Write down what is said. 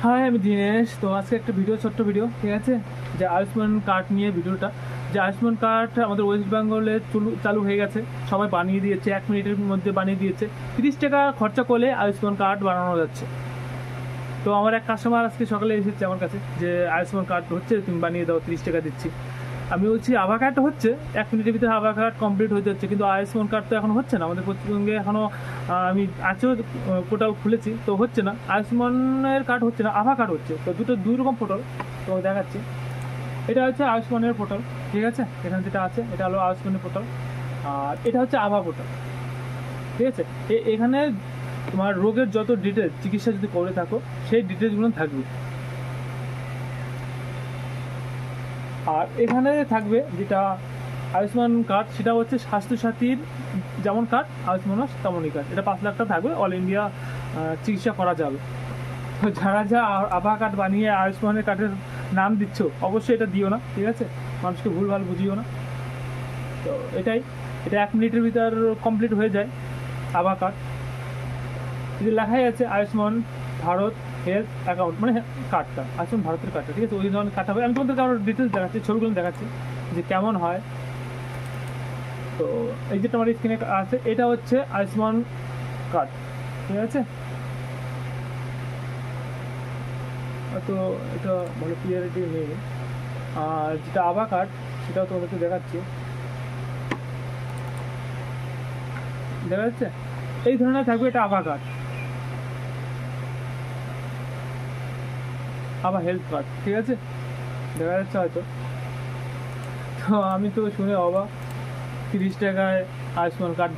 High, আমি দিনেশ। তো আজকে একটা ভিডিও, ছোট্ট ভিডিও, ঠিক আছে, যে আয়ুষ্মান কার্ড নিয়ে ভিডিওটা। যে আয়ুষ্মান কার্ড আমাদের ওয়েস্ট বেঙ্গলে চালু হয়ে গেছে, সবাই বানিয়ে দিয়েছে, 1 মিনিটের মধ্যে বানিয়ে দিয়েছে। 30 টাকা খরচা করলে আয়ুষ্মান কার্ড বানানো যাচ্ছে। তো আমার এক কাস্টমার আজকে সকালে এসেছে আমার কাছে, যে আয়ুষ্মান কার্ড হচ্ছে, তুমি বানিয়ে দাও, 30 টাকা দিচ্ছি। আমি বলছি আভা কার্ড হচ্ছে, 1 মিনিটের ভিতরে আভা কার্ড কমপ্লিট হতে হচ্ছে, কিন্তু আয়ুষ্মান কার্ড তো এখন হচ্ছে না আমাদের পশ্চিমবঙ্গে এখনও। আমি আজও পোর্টাল খুলেছি, তো হচ্ছে না, আয়ুষ্মানের কার্ড হচ্ছে না, আভা কার্ড হচ্ছে। তো দুই রকম পোর্টাল তোমাকে দেখাচ্ছি। এটা হচ্ছে আয়ুষ্মানের পোর্টাল, ঠিক আছে, এখানে যেটা আছে এটা হলো আয়ুষ্মানের পোর্টাল। আর এটা হচ্ছে আভা পোর্টাল, ঠিক আছে। এখানে তোমার রোগের যত ডিটেলস, চিকিৎসা যদি করে থাকো, সেই ডিটেলসগুলো থাকবে। আর এখানে থাকবে যেটা আয়ুষ্মান কার্ড, সেটা হচ্ছে স্বাস্থ্যসাথীর যেমন কার্ড, আয়ুষ্মানও তেমনই কার্ড। এটা 5 লাখ টাকা থাকবে, অল ইন্ডিয়া চিকিৎসা করা যাবে। তো যারা যা আভা কার্ড বানিয়ে আয়ুষ্মানের কার্ডের নাম দিচ্ছ, অবশ্যই এটা দিও না, ঠিক আছে, মানুষকে ভুলভাল বুঝিও না। তো এটা 1 মিনিটের ভিতর কমপ্লিট হয়ে যায় আভা কার্ড। যদি লেখাই আছে আয়ুষ্মান ভারত হেলথ অ্যাকাউন্ট, মানে কার্ডটা আয়ুষ্মান ভারতের কার্ডটা, ঠিক আছে, ওই ধরনের কার্ড হবে। আমি তোমাদের কারোর ডিটেলস দেখাচ্ছি, ছবিগুলো দেখাচ্ছি যে কেমন হয়। তো এই যেটা আমার স্ক্রিনে আছে, এটা হচ্ছে আয়ুষ্মান কার্ড, ঠিক আছে। তো এটা ভালো ক্লিয়ারিটি নেই। আর যেটা আভা কার্ড, সেটাও তোমাদেরকে দেখাচ্ছি, দেখা যাচ্ছে এই ধরনের থাকবে। এটা আভা কার্ড, আভা হেলথ কার্ড, ঠিক আছে, দেখা যাচ্ছে হয়তো। তো আমি তো শুনে অবাক, 30 টাকায় আয়ুষ্মান কার্ড